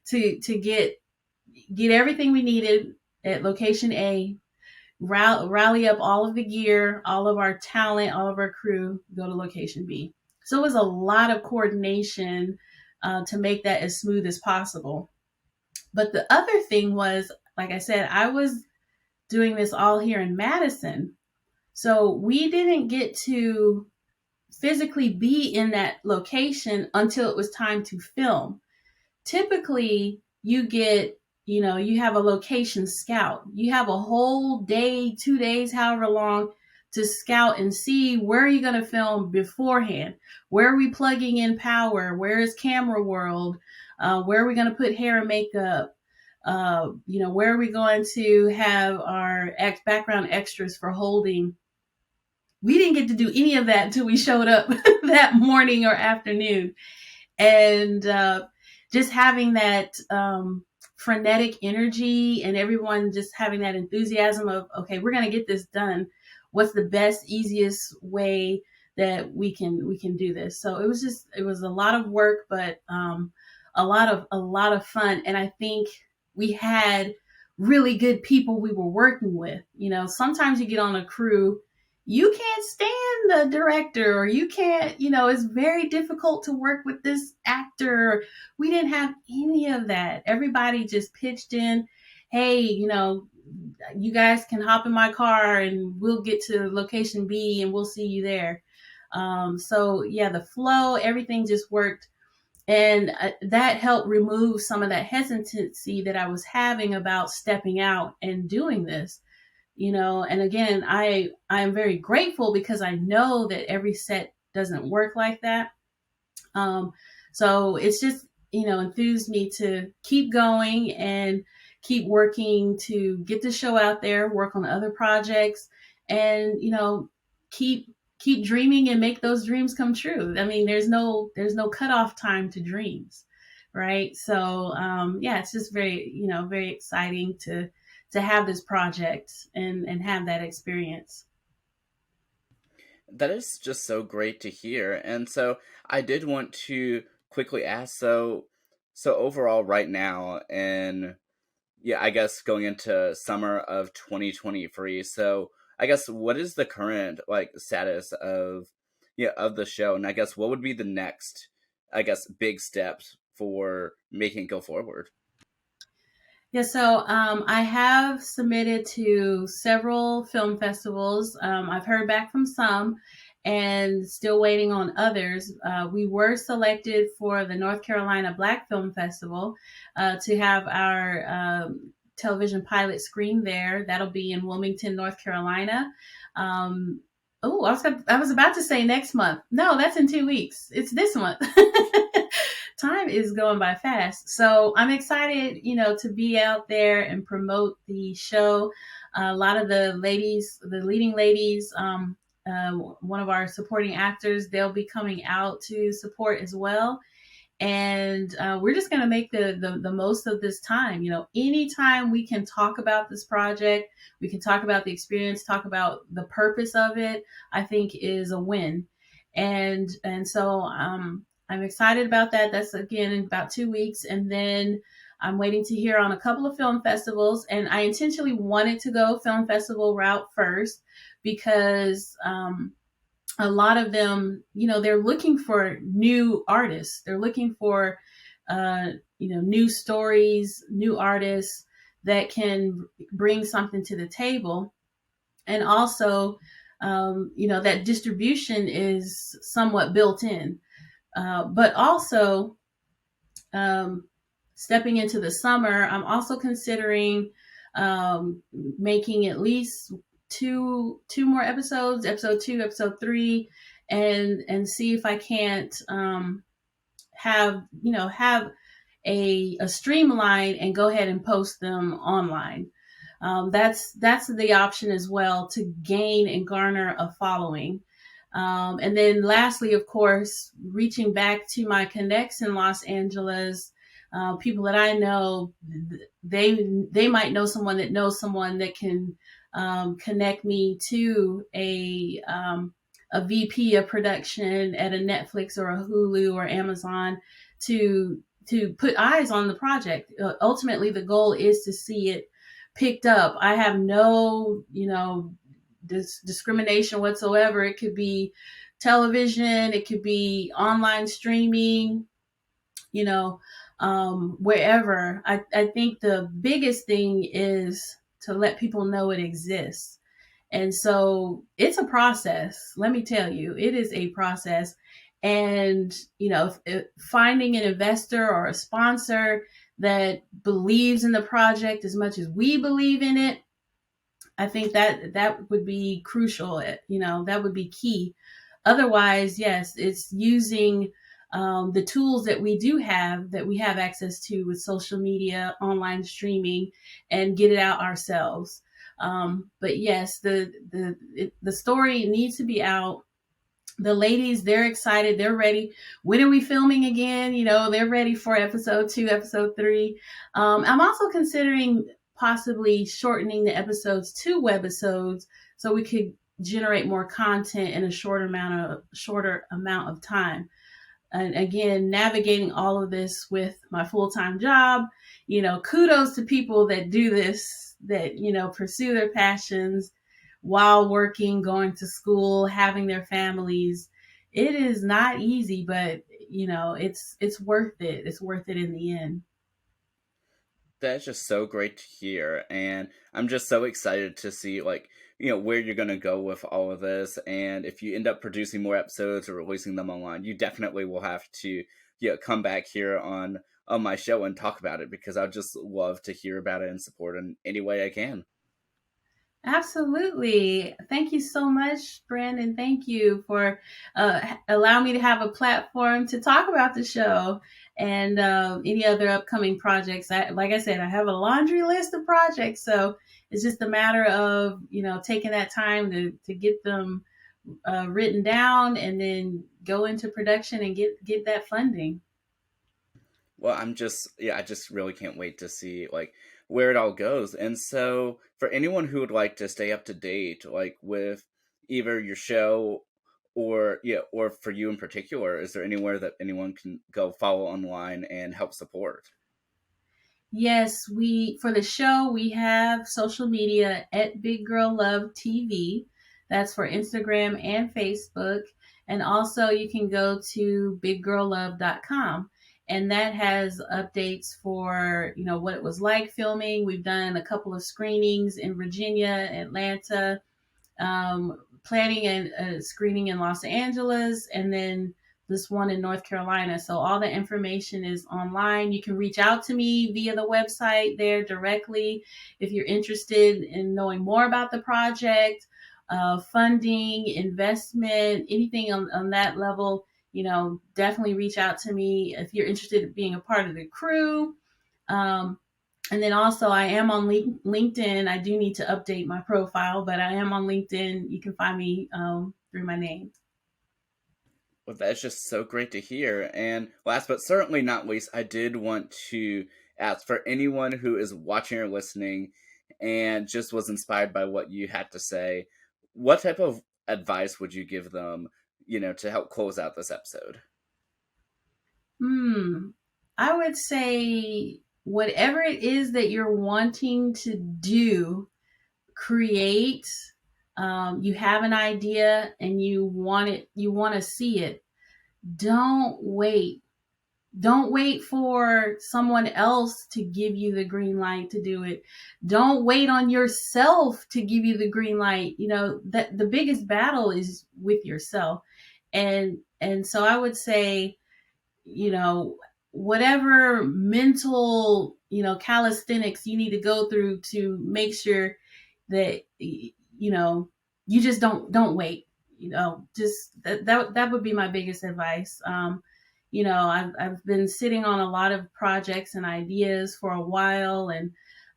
to get everything we needed at location A, rally up all of the gear, all of our talent, all of our crew, go to location B. So it was a lot of coordination to make that as smooth as possible. But the other thing was, like I said, I was doing this all here in Madison. So we didn't get to physically be in that location until it was time to film. Typically, you have a location scout. You have a whole day, 2 days, however long, to scout and see where you're going to film beforehand. Where are we plugging in power? Where is camera world? Where are we going to put hair and makeup? Where are we going to have our background extras for holding? We didn't get to do any of that until we showed up that morning or afternoon. And just having that frenetic energy and everyone just having that enthusiasm of, okay, we're going to get this done. What's the best, easiest way that we can do this? So it was a lot of work, but a lot of fun. And I think we had really good people we were working with. Sometimes you get on a crew, you can't stand the director, or you can't, it's very difficult to work with this actor. We didn't have any of that. Everybody just pitched in, hey, you guys can hop in my car and we'll get to location B and we'll see you there. So yeah, the flow, everything just worked. And that helped remove some of that hesitancy that I was having about stepping out and doing this. And again, I am very grateful because I know that every set doesn't work like that. So it's just, enthused me to keep going and keep working to get the show out there, work on other projects, and, keep dreaming and make those dreams come true. I mean, there's no cutoff time to dreams. Right. So, yeah, it's just very, very exciting to to have this project and have that experience. That is just so great to hear. And so I did want to quickly ask, so overall right now, and yeah, I guess going into summer of 2023. So I guess what is the current like status of of the show? And I guess what would be the next, I guess, big steps for making it go forward? Yeah, so I have submitted to several film festivals. I've heard back from some and still waiting on others. We were selected for the North Carolina Black Film Festival to have our television pilot screen there. That'll be in Wilmington, North Carolina. Um, oh, I was about to say next month. No, that's in 2 weeks. It's this month. Time is going by fast. So I'm excited, to be out there and promote the show. A lot of the ladies, the leading ladies, one of our supporting actors, they'll be coming out to support as well. And we're just going to make the most of this time. Anytime we can talk about this project, we can talk about the experience, talk about the purpose of it, I think is a win. And so I'm excited about that. That's again in about 2 weeks. And then I'm waiting to hear on a couple of film festivals. And I intentionally wanted to go film festival route first because a lot of them, they're looking for new artists. They're looking for, new stories, new artists that can bring something to the table. And also, that distribution is somewhat built in. But also, um, stepping into the summer, I'm also considering making at least two more episodes, episode 2, episode 3, and see if I can't have a streamline and go ahead and post them online. That's the option as well to gain and garner a following. And then lastly, of course, reaching back to my connects in Los Angeles, people that I know, they might know someone that knows someone that can connect me to a VP of production at a Netflix or a Hulu or Amazon to put eyes on the project. Ultimately, the goal is to see it picked up. I have no, discrimination whatsoever. It could be television, it could be online streaming, wherever. I think the biggest thing is to let people know it exists. And so it's a process. Let me tell you, it is a process. And, if finding an investor or a sponsor that believes in the project as much as we believe in it, I think that would be crucial. That would be key. Otherwise, yes, it's using the tools that we have access to with social media, online streaming, and get it out ourselves. But yes, the story needs to be out. The ladies, they're excited, they're ready. When are we filming again? They're ready for episode 2, episode 3. I'm also considering possibly shortening the episodes to webisodes so we could generate more content in a shorter amount of time. And again, navigating all of this with my full-time job, kudos to people that do this, that, pursue their passions while working, going to school, having their families. It is not easy, but it's worth it. It's worth it in the end. That's just so great to hear, and I'm just so excited to see where you're gonna go with all of this. And if you end up producing more episodes or releasing them online, you definitely will have to come back here on my show and talk about it, because I'd just love to hear about it and support in any way I can. Absolutely. Thank you so much, Brandon. Thank you for allowing me to have a platform to talk about the show and any other upcoming projects. Like I said, I have a laundry list of projects, so it's just a matter of taking that time to get them written down and then go into production and get that funding. Well, I just really can't wait to see where it all goes. And so for anyone who would like to stay up to date, like with either your show or or for you in particular, is there anywhere that anyone can go follow online and help support? Yes, we for the show we have social media at Big Girl Love TV. That's for Instagram and Facebook. And also you can go to biggirllove.com, and that has updates for, what it was like filming. We've done a couple of screenings in Virginia, Atlanta, planning a screening in Los Angeles, and then this one in North Carolina. So all the information is online. You can reach out to me via the website there directly if you're interested in knowing more about the project, funding, investment, anything on that level. Definitely reach out to me if you're interested in being a part of the crew. Um, and then also, I am on LinkedIn. I do need to update my profile, but I am on LinkedIn. You can find me through my name. Well, that's just so great to hear. And last but certainly not least, I did want to ask for anyone who is watching or listening and just was inspired by what you had to say, what type of advice would you give them, to help close out this episode? I would say whatever it is that you're wanting to do, create. You have an idea and you want to see it. Don't wait. Don't wait for someone else to give you the green light to do it. Don't wait on yourself to give you the green light. That the biggest battle is with yourself. And so I would say, whatever mental, calisthenics you need to go through to make sure that, you just don't wait. Just that would be my biggest advice. I've been sitting on a lot of projects and ideas for a while, and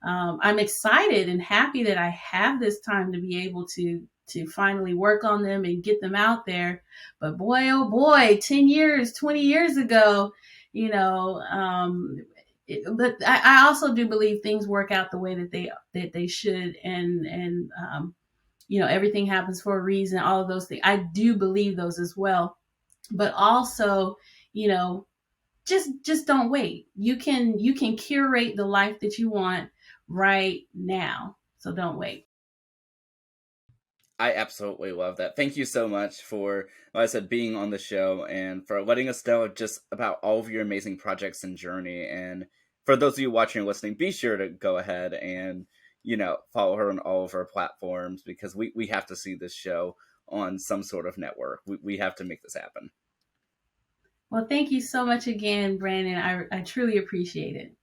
I'm excited and happy that I have this time to be able to finally work on them and get them out there. But boy, oh boy, 10 years, 20 years ago, but I also do believe things work out the way that they should, and everything happens for a reason. All of those things, I do believe those as well. But also, you know, just don't wait. You can curate the life that you want right now. So don't wait. I absolutely love that. Thank you so much for, like I said, being on the show and for letting us know just about all of your amazing projects and journey. And for those of you watching and listening, be sure to go ahead and, follow her on all of her platforms because we have to see this show on some sort of network. We have to make this happen. Well, thank you so much again, Brandon. I truly appreciate it.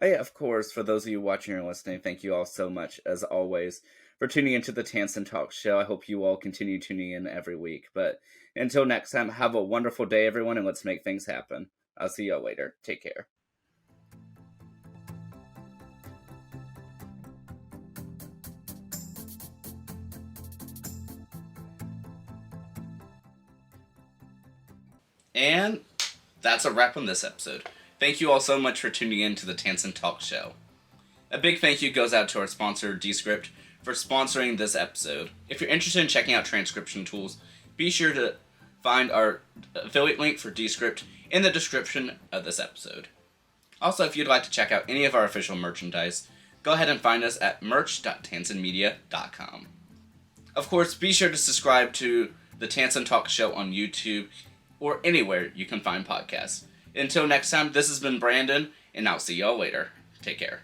Oh, yeah, of course, for those of you watching and listening, thank you all so much, as always, for tuning into the Tansson Talks show. I hope you all continue tuning in every week. But until next time, have a wonderful day, everyone, and let's make things happen. I'll see you all later. Take care. And that's a wrap on this episode. Thank you all so much for tuning in to the Tansson Talks show. A big thank you goes out to our sponsor, Descript, for sponsoring this episode. If you're interested in checking out transcription tools, be sure to find our affiliate link for Descript in the description of this episode. Also, if you'd like to check out any of our official merchandise, go ahead and find us at merch.tanssonmedia.com. Of course, be sure to subscribe to the Tansson Talks show on YouTube or anywhere you can find podcasts. Until next time, this has been Brandon, and I'll see y'all later. Take care.